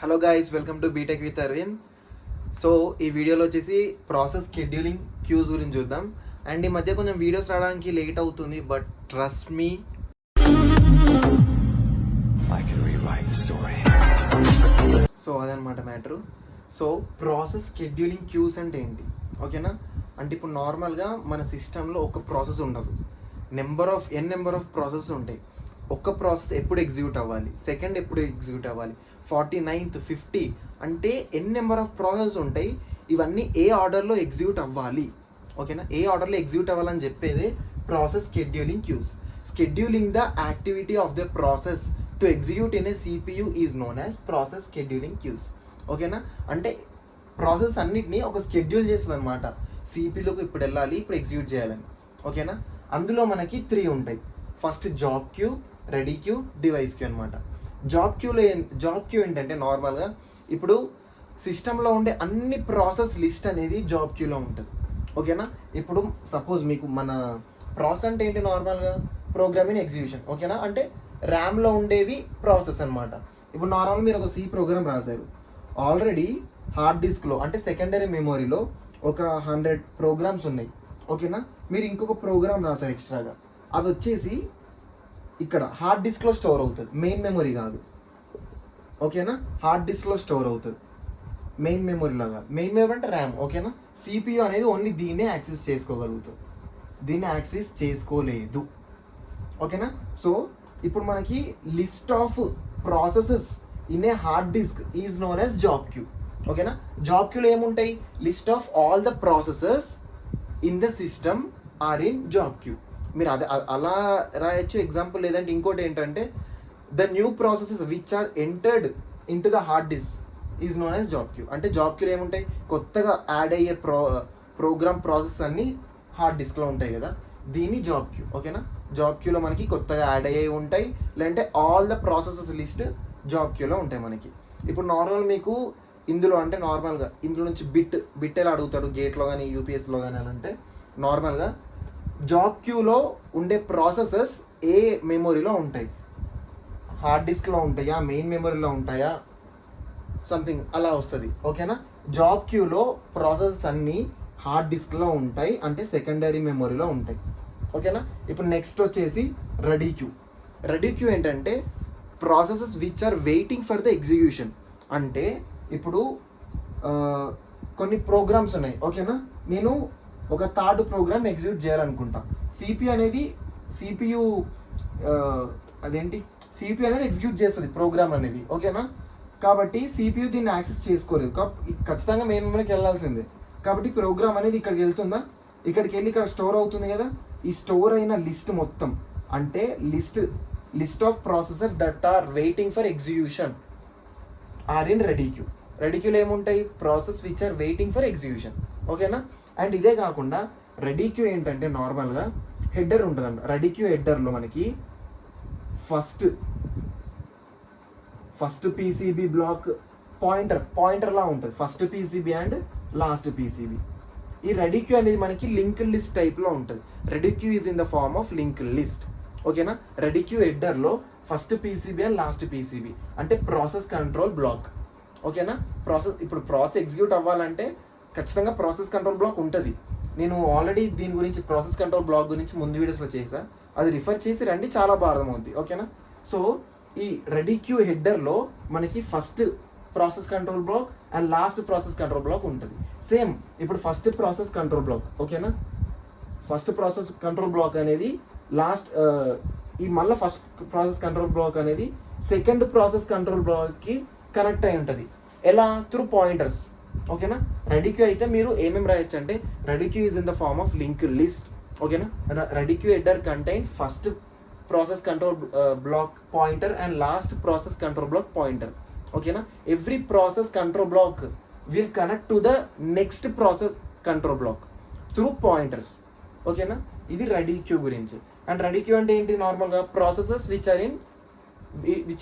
Hello guys, welcome to BTech with Arvind. So ఈ వీడియోలో వచ్చేసి ప్రాసెస్ షెడ్యూలింగ్ క్యూస్ గురించి చూద్దాం. అండ్ ఈ మధ్య కొంచెం వీడియోస్ రావడానికి లేట్ అవుతుంది, బట్ ట్రస్ట్ మీ, సో అదనమాట matter. So process scheduling queues అంటే ఏంటి, ఓకేనా? అంటే ఇప్పుడు నార్మల్గా మన సిస్టంలో ఒక ప్రాసెస్ ఉండదు, నెంబర్ ఆఫ్ ప్రాసెస్ ఉంటాయి. ఒక్క ప్రాసెస్ ఎప్పుడు ఎగ్జిక్యూట్ అవ్వాలి, సెకండ్ ఎప్పుడు ఎగ్జిక్యూట్ అవ్వాలి, 49th 50 అంటే నెంబర్ ఆఫ్ ప్రాసెస్ ఉంటాయి. ఇవన్నీ ఏ ఆర్డర్లో ఎగ్జిక్యూట్ అవ్వాలి, ఓకేనా? ఏ ఆర్డర్లో ఎగ్జిక్యూట్ అవ్వాలని చెప్పేదే process scheduling queues. Scheduling the activity of the process to execute in a CPU is known as process scheduling queues, ఓకేనా? అంటే ప్రాసెస్ అన్నిటినీ ఒక షెడ్యూల్ చేస్తుంది అనమాట. CPUలోకి ఇప్పుడు వెళ్ళాలి, ఇప్పుడు ఎగ్జిక్యూట్ చేయాలని, ఓకేనా? అందులో మనకి 3 ఉంటాయి. First job queue, ready queue, device queue అనమాట. జాబ్ క్యూ ఏంటంటే నార్మల్గా ఇప్పుడు సిస్టంలో ఉండే అన్ని ప్రాసెస్ లిస్ట్ అనేది జాబ్ క్యూలో ఉంటుంది, ఓకేనా? ఇప్పుడు సపోజ్ మీకు మన ప్రాసెస్ అంటే ఏంటి, నార్మల్గా ప్రోగ్రామింగ్ ఎగ్జిక్యూషన్, ఓకేనా? అంటే ర్యామ్లో ఉండేవి ప్రాసెస్ అనమాట. ఇప్పుడు నార్మల్గా మీరు ఒక C ప్రోగ్రామ్ రాశారు, ఆల్రెడీ హార్డ్ డిస్క్లో అంటే సెకండరీ మెమొరీలో ఒక 100 ప్రోగ్రామ్స్ ఉన్నాయి, ఓకేనా? మీరు ఇంకొక ప్రోగ్రామ్ రాశారు ఎక్స్ట్రాగా, అది వచ్చేసి ఇక్కడ హార్డ్ డిస్క్లో స్టోర్ అవుతుంది, మెయిన్ మెమొరీ కాదు, ఓకేనా? హార్డ్ డిస్క్లో స్టోర్ అవుతుంది, మెయిన్ మెమొరీలో కాదు. మెయిన్ మెమొరీ అంటే ర్యామ్, ఓకేనా? CPU అనేది ఓన్లీ దీన్నే యాక్సెస్ చేసుకోగలుగుతుంది, దీన్ని యాక్సెస్ చేసుకోలేదు, ఓకేనా? సో ఇప్పుడు మనకి list of processes in a hard disk is known as job queue, ఓకేనా? జాబ్ క్యూలో ఏముంటాయి, list of all the processes in the system are in job queue. మీరు అలా రాయొచ్చు ఎగ్జాంపుల్. లేదంటే ఇంకోటి ఏంటంటే the new processes which are entered into the hard disk is known as job queue. అంటే జాబ్ క్యూలో ఏముంటాయి, కొత్తగా యాడ్ అయ్యే ప్రోగ్రామ్ ప్రాసెస్ అన్నీ హార్డ్ డిస్క్లో ఉంటాయి కదా, దీన్ని జాబ్ క్యూ, ఓకేనా? జాబ్ క్యూలో మనకి కొత్తగా యాడ్ అయ్యే ఉంటాయి, లేదంటే all the processes list job క్యూలో ఉంటాయి మనకి. ఇప్పుడు నార్మల్ మీకు ఇందులో అంటే నార్మల్గా ఇందులో నుంచి బిట్ ఎలా అడుగుతాడు గేట్లో కానీ యూపీఎస్లో కానీ అని అంటే నార్మల్గా జాబ్ క్యూలో ఉండే ప్రాసెసెస్ ఏ మెమొరీలో ఉంటాయి, హార్డ్ డిస్క్లో ఉంటాయా, మెయిన్ మెమొరీలో ఉంటాయా, సంథింగ్ అలా వస్తుంది, ఓకేనా? జాబ్ క్యూలో ప్రాసెసెస్ అన్నీ హార్డ్ డిస్క్లో ఉంటాయి, అంటే సెకండరీ మెమొరీలో ఉంటాయి, ఓకేనా? ఇప్పుడు నెక్స్ట్ వచ్చేసి రెడీ క్యూ. రెడీ క్యూ ఏంటంటే processes which are waiting for the execution. అంటే ఇప్పుడు కొన్ని ప్రోగ్రామ్స్ ఉన్నాయి, ఓకేనా? నేను ఒక థర్డ్ ప్రోగ్రామ్ ఎగ్జిక్యూట్ చేయాలనుకుంటా. CPU అనేది ఎగ్జిక్యూట్ చేస్తుంది ప్రోగ్రామ్ అనేది, ఓకేనా? కాబట్టి CPU దీన్ని యాక్సెస్ చేసుకోలేదు, ఖచ్చితంగా మెయిన్ మెమరీకి వెళ్ళాల్సిందే. కాబట్టి ప్రోగ్రామ్ అనేది ఇక్కడికి వెళ్తుందా, ఇక్కడికి వెళ్ళి ఇక్కడ స్టోర్ అవుతుంది కదా. ఈ స్టోర్ అయిన లిస్ట్ మొత్తం అంటే list of processor that are waiting for execution are in ready queue. Ready క్యూలో ఏముంటాయి, process which are waiting for execution, ఓకేనా? అండ్ ఇదే కాకుండా రెడీ క్యూ ఏంటంటే నార్మల్గా హెడర్ ఉంటుందంట. రెడీ క్యూ హెడర్లో మనకి ఫస్ట్ PCB బ్లాక్ పాయింటర్లా ఉంటుంది, first PCB and last PCB. ఈ రెడీ క్యూ అనేది మనకి లింక్ లిస్ట్ టైప్లో ఉంటుంది. Ready queue is in the form of link list, ఓకేనా? రెడీ క్యూ హెడర్లో first PCB and last PCB అంటే ప్రాసెస్ కంట్రోల్ బ్లాక్, ఓకేనా? ప్రాసెస్ ఎగ్జిక్యూట్ అవ్వాలంటే ఖచ్చితంగా ప్రాసెస్ కంట్రోల్ బ్లాక్ ఉంటుంది. నేను ఆల్రెడీ దీని గురించి ప్రాసెస్ కంట్రోల్ బ్లాక్ గురించి ముందు వీడియోస్లో చేసా, అది రిఫర్ చేసి రండి, చాలా బాగా అర్థమవుతుంది, ఓకేనా? సో ఈ రెడీ క్యూ హెడర్లో మనకి first process control block and last process control block ఉంటుంది. సేమ్ ఇప్పుడు ఫస్ట్ ప్రాసెస్ కంట్రోల్ బ్లాక్, ఓకేనా? ఫస్ట్ ప్రాసెస్ కంట్రోల్ బ్లాక్ అనేది మళ్ళీ ఫస్ట్ ప్రాసెస్ కంట్రోల్ బ్లాక్ అనేది సెకండ్ ప్రాసెస్ కంట్రోల్ బ్లాక్కి కనెక్ట్ అయి ఉంటుంది. ఎలా, త్రూ పాయింటర్స్, ఓకేనా? రెడీ క్యూ అయితే మీరు ఏమేమి రాయొచ్చు అంటే ready queue is in the form of link list, ఓకేనా? Ready queue header contains first process control block pointer and last process control block pointer, ఓకేనా? Every process control block will connect to the next process control block through pointers, ఓకేనా? ఇది ready queue గురించి. And ready queue అంటే ఏంటి, నార్మల్గా processes which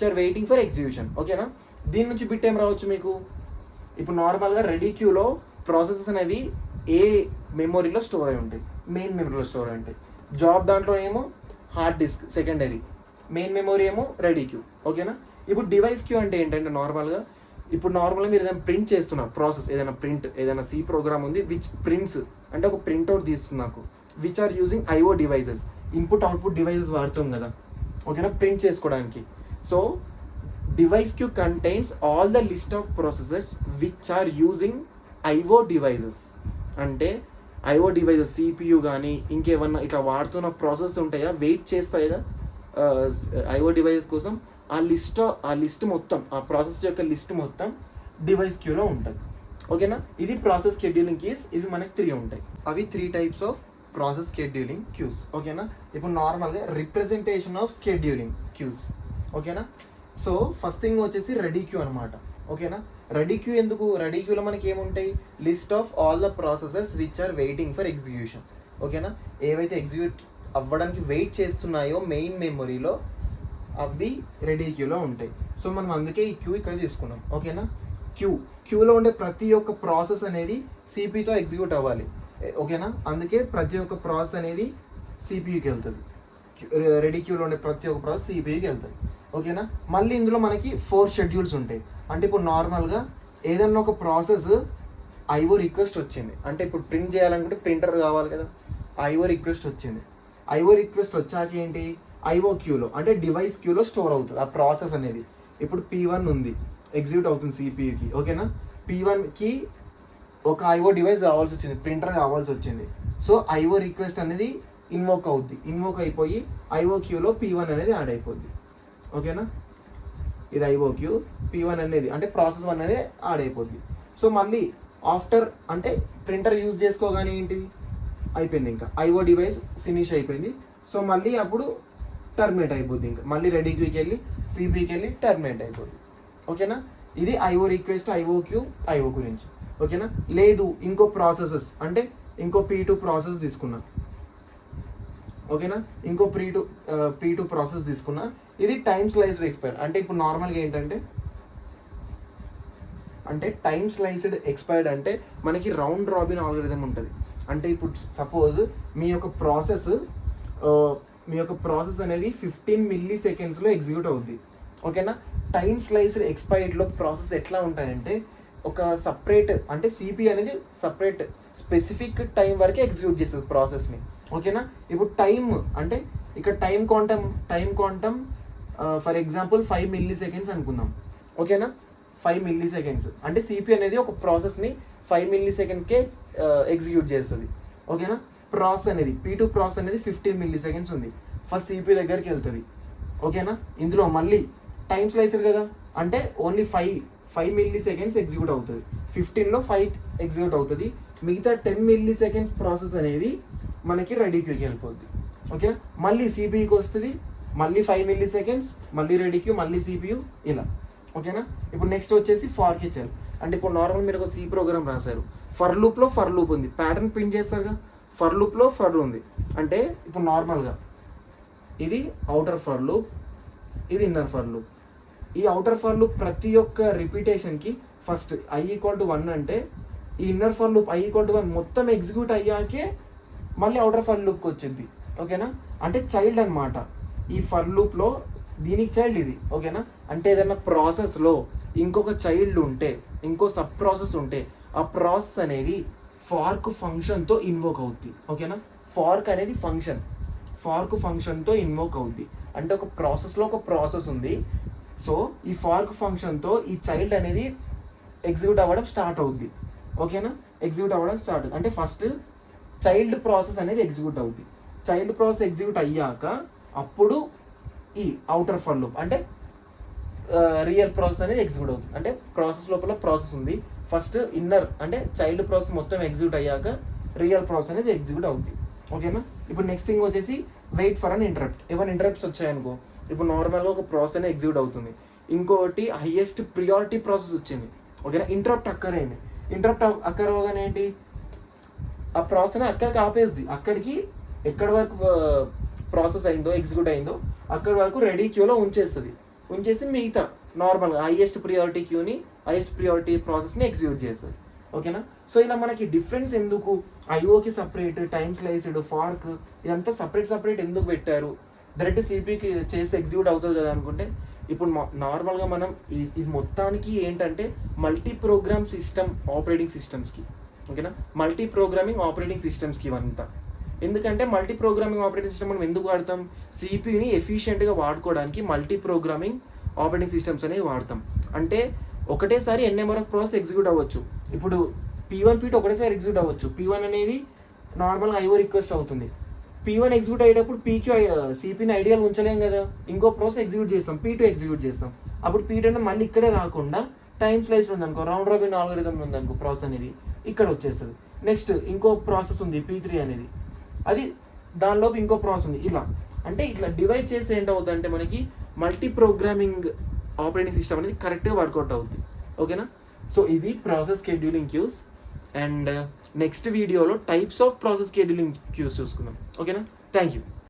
are waiting for execution, ఓకేనా? దీని నుంచి బిట్ ఏం రావచ్చు మీకు, ఇప్పుడు నార్మల్గా రెడీ క్యూలో ప్రాసెసెస్ అనేవి ఏ మెమొరీలో స్టోర్ అయి ఉంటాయి, మెయిన్ మెమరీలో స్టోర్ అయి ఉంటాయి. జాబ్ దాంట్లో ఏమో hard disk secondary, main memory ఏమో రెడీ క్యూ, ఓకేనా? ఇప్పుడు డివైస్ క్యూ అంటే ఏంటంటే నార్మల్గా ఇప్పుడు నార్మల్గా మీరు ఏదైనా ప్రింట్ చేస్తున్నారు ప్రాసెస్, ఏదైనా సి ప్రోగ్రామ్ ఉంది విచ్ ప్రింట్స్, అంటే ఒక ప్రింట్అవుట్ తీస్తుంది నాకు, which are using IO devices, input output devices వాడుతాం కదా, ఓకేనా, ప్రింట్ చేసుకోవడానికి. So device queue contains all the list of processes which are using IO devices. అంటే ఐఓ డివైజెస్ సిపియు కానీ ఇంకేమన్నా ఇట్లా వాడుతున్న ప్రాసెస్ ఉంటాయా, వెయిట్ చేస్తాయి కదా ఐఓ డివైజెస్ కోసం, ఆ లిస్ట్ మొత్తం, ఆ ప్రాసెస్ యొక్క లిస్ట్ మొత్తం డివైస్ క్యూలో ఉంటుంది, ఓకేనా. ఇది ప్రాసెస్ షెడ్యూలింగ్ కీస్. ఇవి మనకి 3 ఉంటాయి. అవి 3 types of process scheduling queues, ఓకేనా. ఇప్పుడు నార్మల్గా రిప్రజెంటేషన్ ఆఫ్ షెడ్యూలింగ్ క్యూస్, ఓకేనా. సో ఫస్ట్ థింగ్ వచ్చేసి రెడీ క్యూ అనమాట, ఓకేనా. రెడీ క్యూ ఎందుకు, రెడీ క్యూలో మనకి ఏముంటాయి, list of all the processes which are waiting for execution, ఓకేనా. ఏవైతే ఎగ్జిక్యూట్ అవ్వడానికి వెయిట్ చేస్తున్నాయో మెయిన్ మెమొరీలో అవి రెడీ క్యూలో ఉంటాయి. సో మనం అందుకే ఈ క్యూ ఇక్కడ తీసుకున్నాం, ఓకేనా. క్యూలో ఉండే ప్రతి ఒక్క ప్రాసెస్ అనేది సిపితో ఎగ్జిక్యూట్ అవ్వాలి, ఓకేనా. అందుకే ప్రతి ఒక్క ప్రాసెస్ అనేది సిపియుకి వెళ్తుంది. రెడీ క్యూలో ఉండే ప్రతి ఒక్క ప్రాసెస్ సిపియుకి వెళ్తుంది, ఓకేనా. మళ్ళీ ఇందులో మనకి 4 షెడ్యూల్స్ ఉంటాయి. అంటే ఇప్పుడు నార్మల్గా ఏదన్నా ఒక ప్రాసెస్ ఐఓ రిక్వెస్ట్ వచ్చింది, అంటే ఇప్పుడు ప్రింట్ చేయాలనుకుంటే ప్రింటర్ కావాలి కదా, ఐఓ రిక్వెస్ట్ వచ్చింది. ఐఓ రిక్వెస్ట్ వచ్చాక ఏంటి, ఐఓ క్యూలో అంటే డివైస్ క్యూలో స్టోర్ అవుతుంది ఆ ప్రాసెస్ అనేది. ఇప్పుడు P1 ఉంది, ఎగ్జిక్యూట్ అవుతుంది సిపియుకి, ఓకేనా. P1కి ఒక ఐఓ డివైస్ కావాల్సి వచ్చింది, ప్రింటర్ కావాల్సి వచ్చింది. సో ఐఓ రిక్వెస్ట్ అనేది ఇన్వోక్ అవుద్ది, ఇన్వోక్ అయిపోయి ఐఓ క్యూలో P1 అనేది యాడ్ అయిపోద్ది, ఓకేనా. ఇది ఐఓ క్యూ, P1 అనేది అంటే ప్రాసెస్ 1 అనేది యాడ్ అయిపోద్ది. సో మళ్ళీ ఆఫ్టర్ అంటే ప్రింటర్ యూజ్ చేసుకోగానే ఏంటి అయిపోయింది, ఇంకా ఐఓ డివైస్ ఫినిష్ అయిపోయింది. సో మళ్ళీ అప్పుడు టర్మినేట్ అయిపోద్ది, ఇంకా మళ్ళీ రెడీ క్యూకి వెళ్ళి సిపికి వెళ్ళి టర్మినేట్ అయిపోద్ది, ఓకేనా. ఇది IO request, IO queue, IO గురించి, ఓకేనా. లేదు ఇంకో ప్రాసెసెస్ అంటే ఇంకో P2 ప్రాసెస్ తీసుకున్నా, ఓకేనా. ఇంకో P2 ప్రాసెస్ తీసుకున్నా. ఇది టైమ్ స్లైస్డ్ ఎక్స్పైర్డ్. అంటే ఇప్పుడు నార్మల్గా ఏంటంటే టైమ్ స్లైస్డ్ ఎక్స్పైర్డ్ అంటే మనకి రౌండ్ రాబిన్ ఆల్గరిథం ఉంటుంది. అంటే ఇప్పుడు సపోజ్ మీ యొక్క ప్రాసెస్ అనేది 15 మిల్లీ సెకండ్స్లో ఎగ్జిక్యూట్ అవుద్ది, ఓకేనా. టైమ్ స్లైస్డ్ ఎక్స్పైర్డ్లో ప్రాసెస్ ఎట్లా ఉంటాయంటే ఒక సపరేట్ అంటే సిపి అనేది సపరేట్ స్పెసిఫిక్ టైం వరకే ఎగ్జిక్యూట్ చేస్తుంది ప్రాసెస్ని, ఓకేనా. ఇప్పుడు టైం అంటే ఇక్కడ time quantum for example 5 milli seconds అనుకుందాం, ఓకేనా. 5 మిల్లీ సెకండ్స్ అంటే సిపి అనేది ఒక ప్రాసెస్ని 5 మిల్లీ సెకండ్స్కే ఎగ్జిక్యూట్ చేస్తుంది, ఓకేనా. ప్రాసెస్ అనేది P2 ప్రాసెస్ అనేది 15 మిల్లీ సెకండ్స్ ఉంది, ఫస్ట్ సిపి దగ్గరికి వెళ్తుంది, ఓకేనా. ఇందులో మళ్ళీ టైం స్లైస్డ్ కదా, అంటే ఓన్లీ 5 మిల్లీ సెకండ్స్ ఎగ్జిక్యూట్ అవుతుంది, 15లో 5 ఎగ్జిక్యూట్ అవుతుంది. మిగతా 10 మిల్లీ సెకండ్స్ ప్రాసెస్ అనేది మనకి రెడీ క్యూకి వెళ్ళిపోద్ది, ఓకేనా. మళ్ళీ సిపియుకి వస్తుంది, మళ్ళీ 5 మిల్లీ సెకండ్స్, మళ్ళీ రెడీ క్యూ, మళ్ళీ సిపియు, ఇలా, ఓకేనా. ఇప్పుడు నెక్స్ట్ వచ్చేసి ఫార్ కిచెన్. అంటే ఇప్పుడు నార్మల్ మీరు ఒక సి ప్రోగ్రామ్ రాశారు, ఫర్ లూప్ ఉంది, ప్యాటర్న్ ప్రింట్ చేస్తారుగా, ఫర్ లూప్లో ఫర్ ఉంది. అంటే ఇప్పుడు నార్మల్గా ఇది అవుటర్ ఫర్ లూప్, ఇది ఇన్నర్ ఫర్ లూప్. ఈ అవుటర్ ఫర్ లూప్ ప్రతి ఒక్క రిపీటేషన్కి ఫస్ట్ i=1 అంటే ఈ ఇన్నర్ ఫర్ లూప్ i=1 మొత్తం ఎగ్జిక్యూట్ అయ్యాకే మళ్ళీ అవుటర్ ఫర్ లూప్కి వచ్చింది, ఓకేనా. అంటే చైల్డ్ అనమాట ఈ ఫర్ లూప్లో, దీనికి చైల్డ్ ఇది, ఓకేనా. అంటే ఏదైనా ప్రాసెస్లో ఇంకొక చైల్డ్ ఉంటే, ఇంకో సబ్ ప్రాసెస్ ఉంటే ఆ ప్రాసెస్ అనేది ఫార్క్ ఫంక్షన్తో ఇన్వోక్ అవుద్ది, ఓకేనా. ఫార్క్ అనేది ఫంక్షన్తో ఇన్వోక్ అవుద్ది. అంటే ఒక ప్రాసెస్లో ఒక ప్రాసెస్ ఉంది, సో ఈ ఫార్క్ ఫంక్షన్తో ఈ చైల్డ్ అనేది ఎగ్జిక్యూట్ అవ్వడం స్టార్ట్ అవుద్ది, ఓకేనా. ఎగ్జిక్యూట్ అవ్వడం స్టార్ట్ అంటే ఫస్ట్ చైల్డ్ ప్రాసెస్ అనేది ఎగ్జిక్యూట్ అవుద్ది. చైల్డ్ ప్రాసెస్ ఎగ్జిక్యూట్ అయ్యాక అప్పుడు ఈ అవుటర్ ఫర్ లూప్ అంటే రియల్ ప్రాసెస్ అనేది ఎగ్జిక్యూట్ అవుతుంది. అంటే ప్రాసెస్ లోపల ప్రాసెస్ ఉంది, ఫస్ట్ ఇన్నర్ అంటే చైల్డ్ ప్రాసెస్ మొత్తం ఎగ్జిక్యూట్ అయ్యాక రియల్ ప్రాసెస్ అనేది ఎగ్జిక్యూట్ అవుతుంది, ఓకేనా. ఇప్పుడు నెక్స్ట్ థింగ్ వచ్చేసి వెయిట్ ఫర్ అన్ ఇంటరప్ట్. ఏమైనా ఇంటరప్ట్స్ వచ్చాయనుకో, ఇప్పుడు నార్మల్గా ఒక ప్రాసెస్ అనేది ఎగ్జిక్యూట్ అవుతుంది, ఇంకోటి హైయెస్ట్ ప్రియారిటీ ప్రాసెస్ వచ్చింది, ఓకేనా. ఇంటరప్ట్ అక్కర్ అయింది. ఇంటరప్ట్ అక్కర్ అవగానే ఏంటి, ఆ ప్రాసెస్ అక్కడికి ఆపేస్తుంది. అక్కడికి ఎక్కడి వరకు ప్రాసెస్ అయిందో ఎగ్జిక్యూట్ అయిందో అక్కడి వరకు రెడీ క్యూలో ఉంచేసి మిగతా నార్మల్గా హైయెస్ట్ ప్రియారిటీ ప్రాసెస్ని ఎగ్జిక్యూట్ చేస్తుంది, ఓకేనా. సో ఇలా మనకి డిఫరెన్స్ ఎందుకు, ఐఓకి సపరేట్, టైమ్ స్లైస్డ్, ఫార్క్ ఇదంతా సపరేట్ ఎందుకు పెట్టారు, డైరెక్ట్ సిపికి చేసి ఎగ్జిక్యూట్ అవుతుంది కదా అనుకుంటే, ఇప్పుడు నార్మల్గా మనం ఇది మొత్తానికి ఏంటంటే మల్టీ ప్రోగ్రామ్ సిస్టమ్ ఆపరేటింగ్ సిస్టమ్స్కి, ఓకేనా, మల్టీ ప్రోగ్రామింగ్ ఆపరేటింగ్ సిస్టమ్స్కి ఇవంతా. ఎందుకంటే మల్టీ ప్రోగ్రామింగ్ ఆపరేటింగ్ సిస్టమ్ మనం ఎందుకు వాడతాం, సిపిని ఎఫిషియెంట్గా వాడుకోవడానికి మల్టీ ప్రోగ్రామింగ్ ఆపరేటింగ్ సిస్టమ్స్ అనేవి వాడతాం. అంటే ఒకటేసారి ఎన్ నెంబర్ ఆఫ్ ప్రాసెస్ ఎగ్జిక్యూట్ అవ్వచ్చు. ఇప్పుడు P1 P2 ఒకటేసారి ఎగ్జిక్యూట్ అవ్వచ్చు. P1 అనేది నార్మల్గా IO రిక్వెస్ట్ అవుతుంది. P1 ఎగ్జిక్యూట్ అయ్యేటప్పుడు సిపిని ఐడియల్ ఉంచలేం కదా, ఇంకో ప్రాసెస్ ఎగ్జిక్యూట్ చేస్తాం, P2 ఎగ్జిక్యూట్ చేస్తాం. అప్పుడు P2 అంటే మళ్ళీ ఇక్కడే రాకుండా టైం స్లైస్ ఉందనుకో, రౌండ్ రాబిన్ ఆల్గోరిథం ఉందనుకో, ప్రాసెస్ అనేది ఇక్కడ వచ్చేస్తుంది. నెక్స్ట్ ఇంకో ప్రాసెస్ ఉంది P3 అనేది, అది దానిలోపు ఇంకో ప్రాసెస్ ఉంది. ఇలా అంటే ఇట్లా డివైడ్ చేస్తే ఏంటవుతుంది అంటే మనకి మల్టీ ప్రోగ్రామింగ్ ఆపరేటింగ్ సిస్టమ్ అనేది కరెక్ట్గా వర్కౌట్ అవుతుంది. ఓకేనా. సో ఇది process scheduling queues. And next వీడియోలో types of process scheduling queues చూసుకుందాం. ఓకేనా. Thank you.